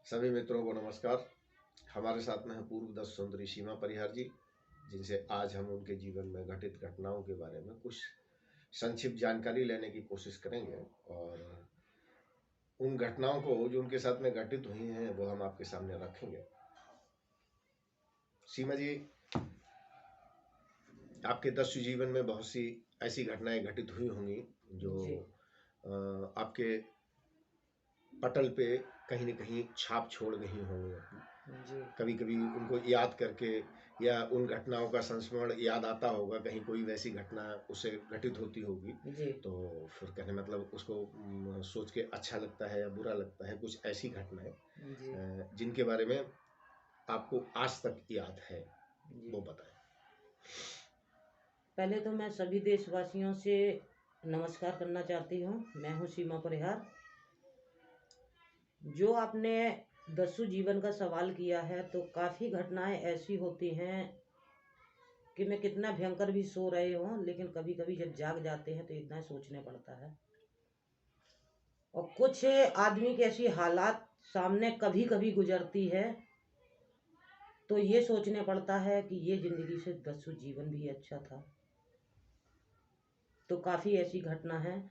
सभी मित्रों को नमस्कार। हमारे साथ में है पूर्व दस सुंदरी सीमा परिहार जी, जिनसे आज हम उनके जीवन में घटित घटनाओं के बारे में कुछ संक्षिप्त जानकारी लेने की कोशिश करेंगे और उन घटनाओं को जो उनके साथ में घटित हुई हैं वो हम आपके सामने रखेंगे। सीमा जी, आपके दस्यु जीवन में बहुत सी ऐसी घटनाएं घटित हुई होंगी जो आपके पटल पे कहीं न कहीं छाप छोड़ गई होंगी। कभी कभी उनको याद करके या उन घटनाओं का संस्मरण याद आता होगा, कहीं कोई वैसी घटना उससे घटित होती होगी तो फिर कहने मतलब उसको सोच के अच्छा लगता है या बुरा लगता है। कुछ ऐसी घटनाएं जिनके बारे में आपको आज तक याद है वो बताएं। पहले तो मैं सभी देशवासियों से नमस्कार करना चाहती हूँ। मैं हूँ सीमा परिहार। जो आपने दस्यु जीवन का सवाल किया है तो काफ़ी घटनाएं ऐसी होती हैं कि मैं कितना भयंकर भी सो रहे हों, लेकिन कभी कभी जब जाग जाते हैं तो इतना सोचने पड़ता है। और कुछ आदमी की ऐसी हालात सामने कभी कभी गुजरती है तो ये सोचने पड़ता है कि ये ज़िंदगी से दस्यु जीवन भी अच्छा था। तो काफ़ी ऐसी घटना है,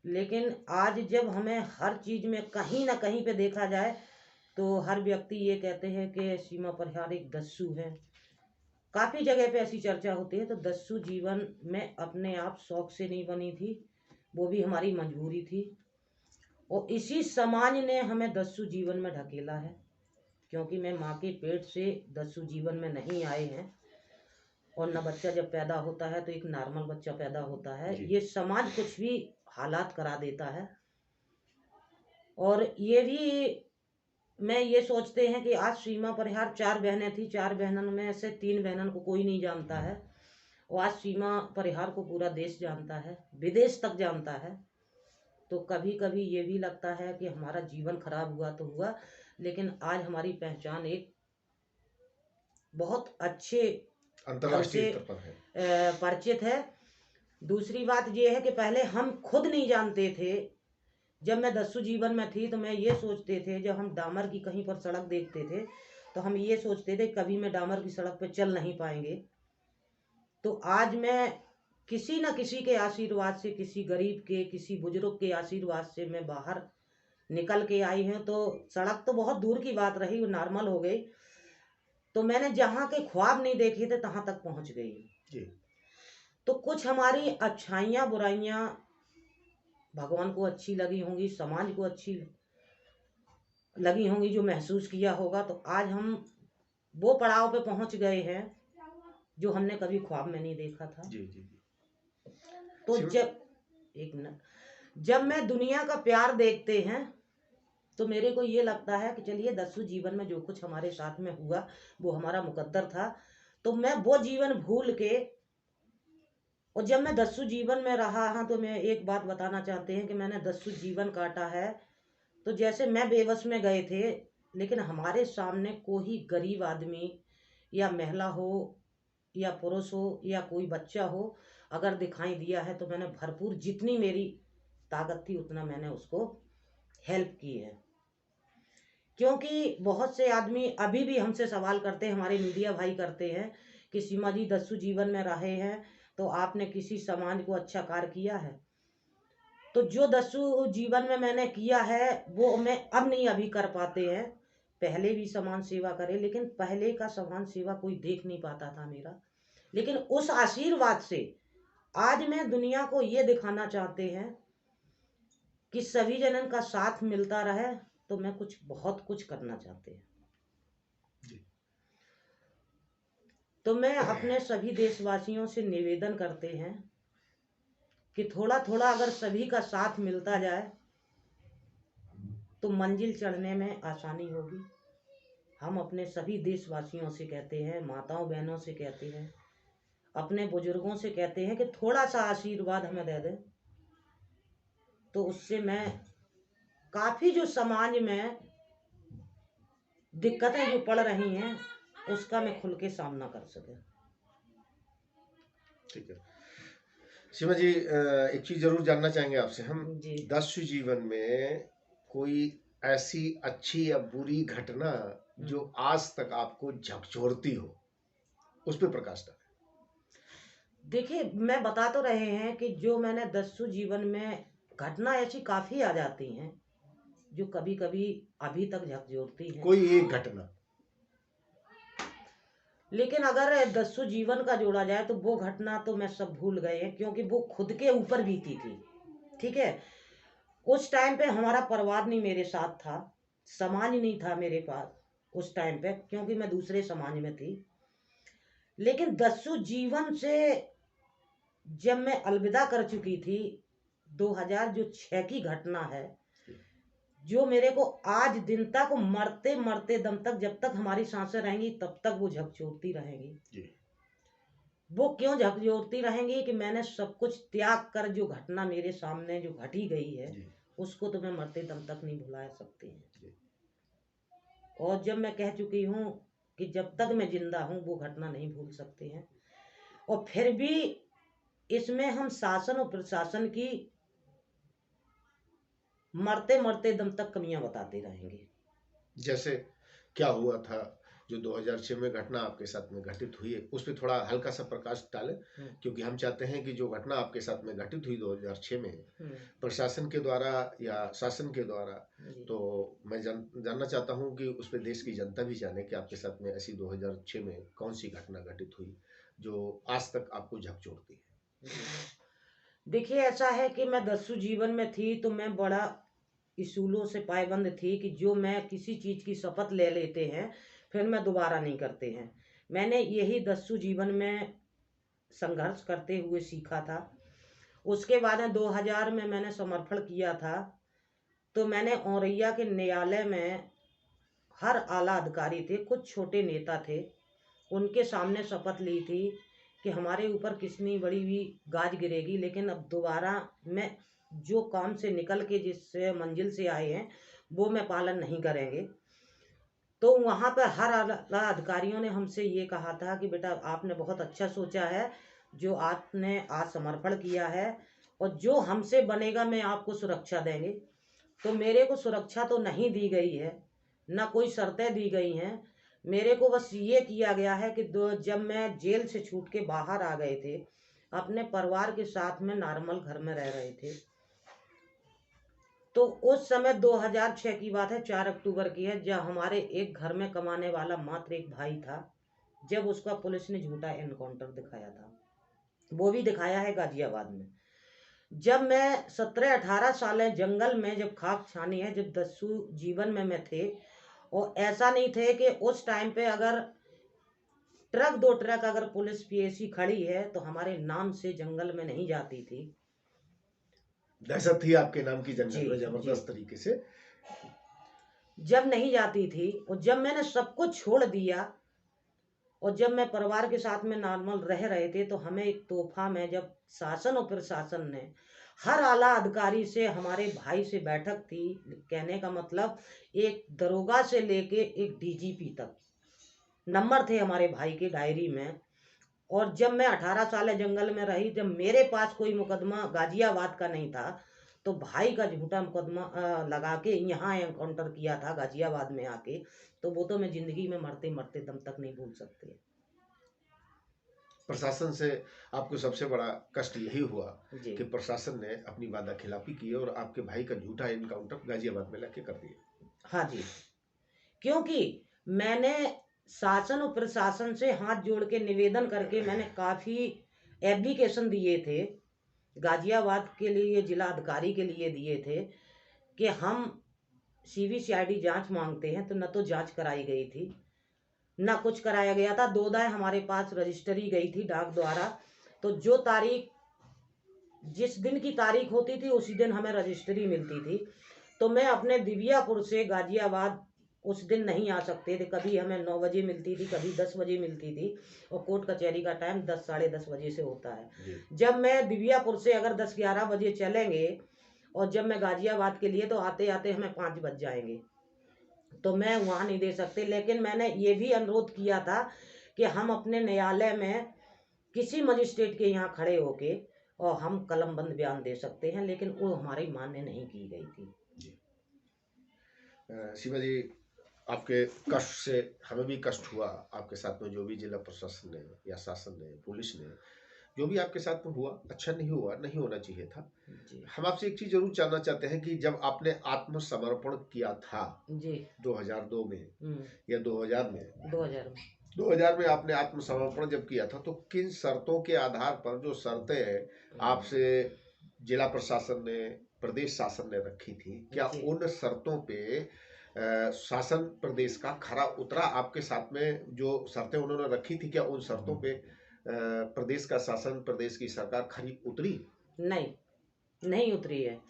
लेकिन आज जब हमें हर चीज़ में कहीं ना कहीं पे देखा जाए तो हर व्यक्ति ये कहते हैं कि सीमा परिहार एक दस्यु है। काफ़ी जगह पे ऐसी चर्चा होती है। तो दस्यु जीवन में अपने आप शौक से नहीं बनी थी, वो भी हमारी मजबूरी थी और इसी समाज ने हमें दस्यु जीवन में ढकेला है, क्योंकि मैं माँ के पेट से दस्यु जीवन में नहीं आए हैं। और न बच्चा जब पैदा होता है तो एक नॉर्मल बच्चा पैदा होता है, ये समाज कुछ भी हालात करा देता है। और ये भी मैं ये सोचते हैं कि आज सीमा परिहार 4 बहनें थी, 4 बहनों में से 3 बहनों को कोई नहीं जानता है और आज सीमा परिहार को पूरा देश जानता है, विदेश तक जानता है। तो कभी कभी ये भी लगता है कि हमारा जीवन खराब हुआ तो हुआ, लेकिन आज हमारी पहचान एक बहुत अच्छे अंतर्राष्ट्रीय स्तर पर है, परिचित है। दूसरी बात ये है कि पहले हम खुद नहीं जानते थे। जब मैं दस्यु जीवन में थी तो मैं ये सोचते थे, जब हम डामर की कहीं पर सड़क देखते थे तो हम ये सोचते थे कभी मैं डामर की सड़क पर चल नहीं पाएंगे। तो आज मैं किसी न किसी के आशीर्वाद से, किसी गरीब के, किसी बुजुर्ग के आशीर्वाद से मैं बाहर निकल के आई हूँ। तो सड़क तो बहुत दूर की बात रही, वो नॉर्मल हो गई। तो मैंने जहाँ के ख्वाब नहीं देखे थे तहाँ तक पहुँच गई। तो कुछ हमारी अच्छाइयाँ बुराइयाँ भगवान को अच्छी लगी होंगी, समाज को अच्छी लगी होंगी, जो महसूस किया होगा। तो आज हम वो पड़ाव पे पहुंच गए हैं जो हमने कभी ख्वाब में नहीं देखा था। तो जब मैं दुनिया का प्यार देखते हैं तो मेरे को ये लगता है कि चलिए दस्यु जीवन में जो कुछ हमारे साथ में हुआ वो हमारा मुकद्दर था। तो मैं वो जीवन भूल के, और जब मैं दस्यु जीवन में रहा हाँ तो मैं एक बात बताना चाहते हैं कि मैंने दस्यु जीवन काटा है। तो जैसे मैं बेबस में गए थे, लेकिन हमारे सामने कोई गरीब आदमी या महिला हो या पुरुष हो या कोई बच्चा हो अगर दिखाई दिया है तो मैंने भरपूर जितनी मेरी ताकत थी उतना मैंने उसको हेल्प की है। क्योंकि बहुत से आदमी अभी भी हमसे सवाल करते हैं, हमारे मीडिया भाई करते हैं कि सीमा जी दस्यु जीवन में रहे हैं तो आपने किसी समाज को अच्छा कार्य किया है। तो जो दस्यु जीवन में मैंने किया है वो मैं अब नहीं अभी कर पाते हैं। पहले भी समाज सेवा करे, लेकिन पहले का समाज सेवा कोई देख नहीं पाता था मेरा। लेकिन उस आशीर्वाद से आज मैं दुनिया को ये दिखाना चाहते हैं कि सभी जनन का साथ मिलता रहे। तो मैं बहुत कुछ करना चाहते हैं। तो मैं अपने सभी देशवासियों से निवेदन करते हैं कि थोड़ा थोड़ा अगर सभी का साथ मिलता जाए तो मंजिल चढ़ने में आसानी होगी। हम अपने सभी देशवासियों से कहते हैं, माताओं बहनों से कहते हैं, अपने बुजुर्गों से कहते हैं कि थोड़ा सा आशीर्वाद हमें दे दें। तो उससे मैं काफ़ी जो समाज में दिक्कतें जो पड़ रही हैं उसका मैं खुल के सामना कर सके। ठीक है सीमा जी, एक चीज जरूर जानना चाहेंगे आपसे हम। दस्यु जीवन में कोई ऐसी अच्छी या बुरी घटना जो आज तक आपको झकझोरती हो, उस पर प्रकाश डालें। देखिए, मैं बता तो रहे हैं कि जो मैंने दस्यु जीवन में घटना ऐसी काफी आ जाती हैं जो कभी कभी अभी तक झकझोरती हैं। कोई एक घटना, लेकिन अगर दस्यु जीवन का जोड़ा जाए तो वो घटना तो मैं सब भूल गए हैं, क्योंकि वो खुद के ऊपर बीती थी। ठीक है, उस टाइम पे हमारा परिवार नहीं मेरे साथ था, समाज नहीं था मेरे पास उस टाइम पे, क्योंकि मैं दूसरे समाज में थी। लेकिन दस्यु जीवन से जब मैं अलविदा कर चुकी थी, 2006 की घटना है, जो मेरे को आज दिन तक मरते मरते दम तक, जब तक हमारी सांसें रहेंगी तब तक वो झकझोरती रहेंगी। वो क्यों झकझोरती रहेंगी कि मैंने सब कुछ त्याग कर जो घटना मेरे सामने जो घटी गई है, उसको तो मैं मरते दम तक नहीं भुला सकती है। और जब मैं कह चुकी हूँ कि जब तक मैं जिंदा हूँ वो घटना नहीं भूल सकते हैं। और फिर भी इसमें हम शासन और प्रशासन की मरते मरते दम तक कमियां बताते रहेंगे। जैसे क्या हुआ था जो 2006 में घटना आपके साथ में घटित हुई है, उस पर थोड़ा हल्का सा प्रकाश डालें, क्योंकि हम चाहते हैं कि जो घटना आपके साथ में घटित हुई 2006 में प्रशासन के द्वारा या शासन के द्वारा, तो मैं जानना चाहता हूं कि उस पर देश की जनता भी जाने कि आपके साथ में ऐसी 2006 में कौन सी घटना घटित हुई जो आज तक आपको झकझोरती है। देखिए, ऐसा है कि मैं दस्यु जीवन में थी तो मैं बड़ा इसूलों से पायबंद थी कि जो मैं किसी चीज की शपथ ले लेते हैं फिर मैं दोबारा नहीं करते हैं। मैंने यही दस्यु जीवन में संघर्ष करते हुए सीखा था। उसके बाद में 2000 में मैंने समर्पण किया था, तो मैंने औरैया के न्यायालय में हर आला अधिकारी थे, कुछ छोटे नेता थे, उनके सामने शपथ ली थी कि हमारे ऊपर कितनी बड़ी भी गाज गिरेगी, लेकिन अब दोबारा मैं जो काम से निकल के जिस मंजिल से आए हैं वो मैं पालन नहीं करेंगे। तो वहाँ पर हर आला अधिकारियों ने हमसे ये कहा था कि बेटा आपने बहुत अच्छा सोचा है, जो आपने आज समर्पण किया है, और जो हमसे बनेगा मैं आपको सुरक्षा देंगे। तो मेरे को सुरक्षा तो नहीं दी गई है, ना कोई शर्तें दी गई हैं। मेरे को बस ये किया गया है कि जब मैं जेल से छूट के बाहर आ गए थे, अपने परिवार के साथ में नॉर्मल घर में रह रहे थे, तो उस समय 2006 की बात है, 4 अक्टूबर की है, जब हमारे एक घर में कमाने वाला मात्र एक भाई था, जब उसका पुलिस ने झूठा एनकाउंटर दिखाया था। वो भी दिखाया है गाजियाबाद में। जब मैं 17-18 साल जंगल में जब खाक छानी है, जब दस्यु जीवन में मैं थे, और ऐसा नहीं थे कि उस टाइम पे अगर ट्रक 2 ट्रक अगर पुलिस पीएसी खड़ी है तो हमारे नाम से जंगल में नहीं जाती थी। दहशत थी आपके नाम की जंगल में जबरदस्त तरीके से, जब नहीं जाती थी। और जब मैंने सब कुछ छोड़ दिया और जब मैं परिवार के साथ में नॉर्मल रह रहे थे, तो हमें एक तोहफा में जब शासन और प्रशासन ने हर आला अधिकारी से, हमारे भाई से बैठक थी, कहने का मतलब एक दरोगा से लेके एक डीजीपी तक नंबर थे हमारे भाई के डायरी में। और जब मैं 18 साल जंगल में रही, जब मेरे पास कोई मुकदमा गाजियाबाद का नहीं था, तो भाई का झूठा मुकदमा लगा के यहाँ एनकाउंटर किया था गाजियाबाद में आके, तो वो तो मैं जिंदगी में मरते मरते दम तक नहीं भूल सकते। प्रशासन से आपको सबसे बड़ा कष्ट यही हुआ कि प्रशासन ने अपनी वादा खिलाफी की और आपके भाई का झूठा एनकाउंटर गाजियाबाद में लाके कर दिया। हाँ जी, क्योंकि मैंने शासन और प्रशासन से हाथ जोड़ के निवेदन करके मैंने काफ़ी एप्लीकेशन दिए थे, गाजियाबाद के लिए, जिला अधिकारी के लिए दिए थे कि हम सीबीसीआईडी जांच मांगते हैं, तो न तो जांच कराई गई थी, ना कुछ कराया गया था। 2 दाएं हमारे पास रजिस्ट्री गई थी डाक द्वारा, तो जो तारीख, जिस दिन की तारीख होती थी उसी दिन हमें रजिस्ट्री मिलती थी। तो मैं अपने दिव्यापुर से गाजियाबाद उस दिन नहीं आ सकते थे, कभी हमें 9 बजे मिलती थी, कभी 10 बजे मिलती थी, और कोर्ट कचहरी का टाइम 10 साढ़े 10 बजे से होता है। जब मैं दिव्यापुर से अगर 10-11 बजे चलेंगे और जब मैं गाजियाबाद के लिए, तो आते आते हमें 5 बज जाएंगे, तो मैं वहाँ नहीं दे सकते। लेकिन मैंने ये भी अनुरोध किया था कि हम अपने न्यायालय में किसी मजिस्ट्रेट के यहाँ खड़े होके और हम कलमबंद बयान दे सकते हैं, लेकिन वो हमारी मान्य नहीं की गई थी। सीमा जी, आपके कष्ट से हमें भी कष्ट हुआ। आपके साथ में जो भी जिला प्रशासन ने या शासन ने, पुलिस ने, जो भी आपके साथ में हुआ, अच्छा नहीं हुआ, नहीं होना चाहिए था। जी हम आपसे एक चीज जरूर जानना चाहते हैं कि जब आपने आत्मसमर्पण किया था जी 2002 में या 2000 में, 2000 में 2000 में आपने आत्मसमर्पण जब किया था, तो किन शर्तों के आधार पर, जो शर्तें आपसे जिला प्रशासन ने, प्रदेश शासन ने रखी थी, क्या जी उन शर्तों पे शासन प्रदेश का खरा उतरा? आपके साथ में जो शर्तें उन्होंने रखी थी, क्या उन शर्तों पे प्रदेश का शासन, प्रदेश की सरकार खरी उतरी? नहीं, नहीं उतरी है।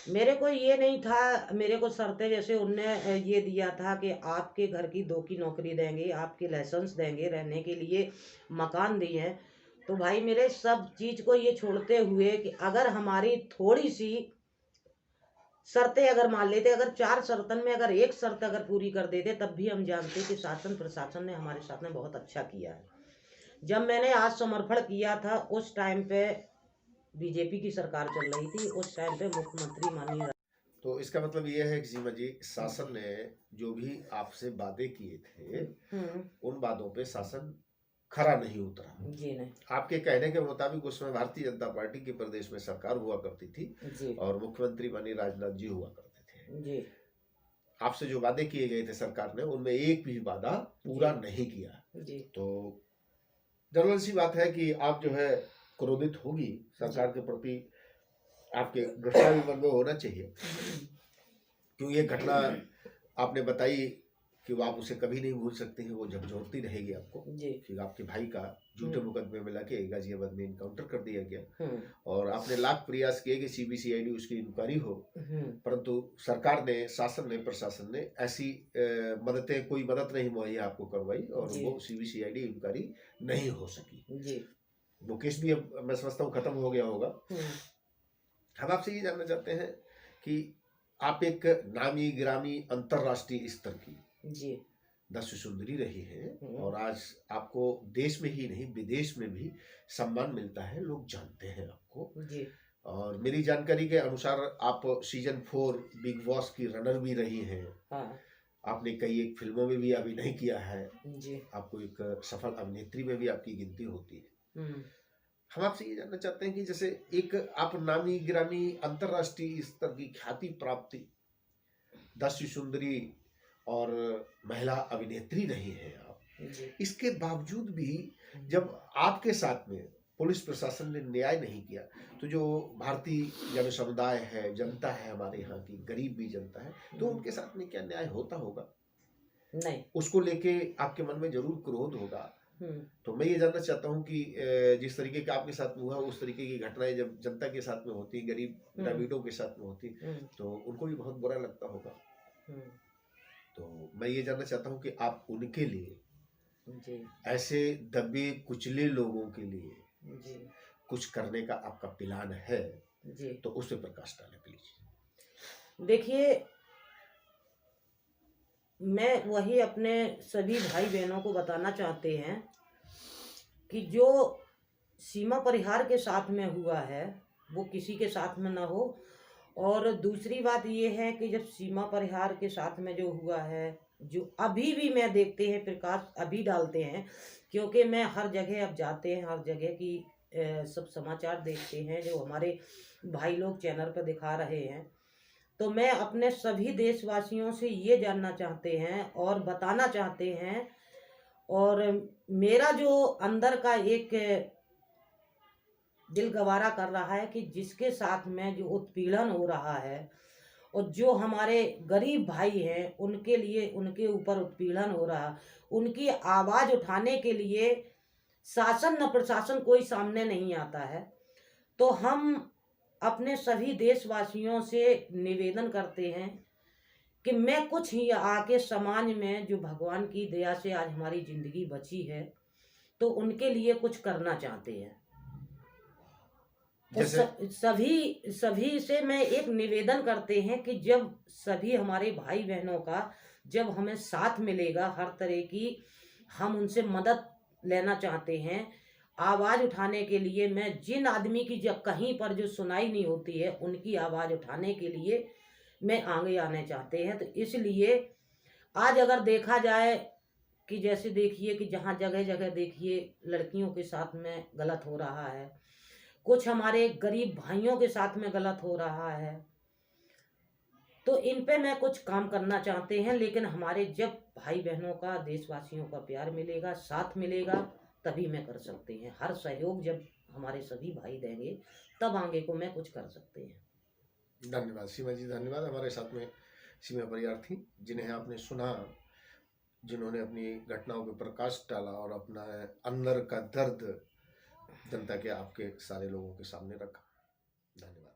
मेरे को ये नहीं था, मेरे को शर्तें जैसे उनने ये दिया था कि आपके घर की 2 की नौकरी देंगे, आपके लाइसेंस देंगे, रहने के लिए मकान दिए हैं। तो भाई मेरे सब चीज़ को ये छोड़ते हुए कि अगर हमारी थोड़ी सी शर्तें अगर मान लेते, अगर 4 शर्तन में अगर एक शर्त अगर पूरी कर देते, तब भी हम जानते कि शासन प्रशासन ने हमारे साथ में बहुत अच्छा किया है। जब मैंने आज समर्पण किया था, उस टाइम पे बीजेपी की सरकार चल रही थी, उस टाइम पे मुख्यमंत्री माननीय। तो इसका मतलब ये है कि सीमा जी, शासन ने जो भी आपसे वादे किए थे, उन वादों पे शासन खरा नहीं उतरा। जी नहीं। आपके कहने के मुताबिक उसमें भारतीय जनता पार्टी की प्रदेश में सरकार हुआ करती थी जी और मुख्यमंत्री माननीय राजनाथ जी हुआ करते थे। जी आपसे जो वादे किए गए थे सरकार ने, उनमें एक भी वादा पूरा नहीं किया। जी तो जनरल सी बात है कि आप जो है क्रोधित होगी सरकार के प्रति, आपके गुस्सा भी मन में होना चाहिए, क्यों ये घटना आपने बताई कि वो आप उसे कभी नहीं भूल सकते हैं, वो झकझोरती रहेगी आपको जी कि आपके भाई का झूठे मुकदमे में लगे गाजियाबाद में इनकाउंटर कर दिया गया, और आपने लाख प्रयास किए कि सीबीसीआईडी उसकी इंक्वायरी हो, परंतु सरकार ने, शासन ने, प्रशासन ने ऐसी मददें, कोई मदद नहीं मुहैया आपको करवाई और वो सीबीसीआईडी इंक्वायरी नहीं हो सकी। जी वो केस भी अब मैं समझता हूँ खत्म हो गया होगा। हम आपसे ये जानना चाहते हैं कि आप एक नामी गिरामी अंतरराष्ट्रीय स्तर की जी दस्यु सुंदरी रही हैं और आज आपको देश में ही नहीं विदेश में भी सम्मान मिलता है, लोग जानते हैं आपको। जी और मेरी जानकारी के अनुसार आप सीजन 4 बिग बॉस की रनर भी रही हैं। हाँ आपने कई एक फिल्मों में भी अभिनय किया है, जी आपको एक सफल अभिनेत्री में भी आपकी गिनती होती है। हम आपसे ये जानना चाहते हैं कि जैसे एक आप नामी गिरामी अंतरराष्ट्रीय स्तर की ख्याति प्राप्ति दस्यु सुंदरी और महिला अभिनेत्री रही है आप, इसके बावजूद भी जब आपके साथ में पुलिस प्रशासन ने न्याय नहीं किया, तो जो भारतीय जन समुदाय है, जनता है हमारे यहाँ की, गरीब भी जनता है, तो उनके साथ में क्या न्याय होता होगा? नहीं, उसको लेके आपके मन में जरूर क्रोध होगा। तो मैं ये जानना चाहता हूँ कि जिस तरीके का आपके साथ में हुआ, उस तरीके की घटनाएं जब जनता के साथ में होती, गरीब ग्रामीणों के साथ में होती, तो उनको भी बहुत बुरा लगता होगा। तो मैं ये जानना चाहता हूँ कि आप उनके लिए, ऐसे दबे कुचले लोगों के लिए कुछ करने का आपका प्लान है, तो उस पर प्रकाश डालें प्लीज। देखिए, मैं वही अपने सभी भाई बहनों को बताना चाहते हैं कि जो सीमा परिहार के साथ में हुआ है वो किसी के साथ में ना हो। और दूसरी बात ये है कि जब सीमा परिहार के साथ में जो हुआ है, जो अभी भी मैं देखते हैं प्रकाश अभी डालते हैं, क्योंकि मैं हर जगह अब जाते हैं, हर जगह की सब समाचार देखते हैं जो हमारे भाई लोग चैनल पर दिखा रहे हैं। तो मैं अपने सभी देशवासियों से ये जानना चाहते हैं और बताना चाहते हैं, और मेरा जो अंदर का एक दिल गवारा कर रहा है कि जिसके साथ में जो उत्पीड़न हो रहा है और जो हमारे गरीब भाई हैं उनके लिए, उनके ऊपर उत्पीड़न हो रहा, उनकी आवाज़ उठाने के लिए शासन न प्रशासन कोई सामने नहीं आता है। तो हम अपने सभी देशवासियों से निवेदन करते हैं कि मैं कुछ ही आके समाज में जो भगवान की दया से आज हमारी ज़िंदगी बची है, तो उनके लिए कुछ करना चाहते हैं। तो सभी से मैं एक निवेदन करते हैं कि जब सभी हमारे भाई बहनों का जब हमें साथ मिलेगा हर तरह की, हम उनसे मदद लेना चाहते हैं आवाज़ उठाने के लिए। मैं जिन आदमी की जब कहीं पर जो सुनाई नहीं होती है उनकी आवाज़ उठाने के लिए में आगे आने चाहते हैं। तो इसलिए आज अगर देखा जाए कि जैसे देखिए कि जहाँ जगह जगह देखिए लड़कियों के साथ में गलत हो रहा है, कुछ हमारे गरीब भाइयों के साथ में गलत हो रहा है, तो इन पे मैं कुछ काम करना चाहते हैं। लेकिन हमारे जब भाई बहनों का, देशवासियों का प्यार मिलेगा, साथ मिलेगा, तभी मैं कर सकते हैं। हर सहयोग जब हमारे सभी भाई देंगे तब आगे को मैं कुछ कर सकते हैं। धन्यवाद सीमा जी, धन्यवाद। हमारे साथ में सीमा परियार थी, जिन्हें आपने सुना, जिन्होंने अपनी घटनाओं पर प्रकाश डाला और अपना अंदर का दर्द जनता के, आपके सारे लोगों के सामने रखा। धन्यवाद।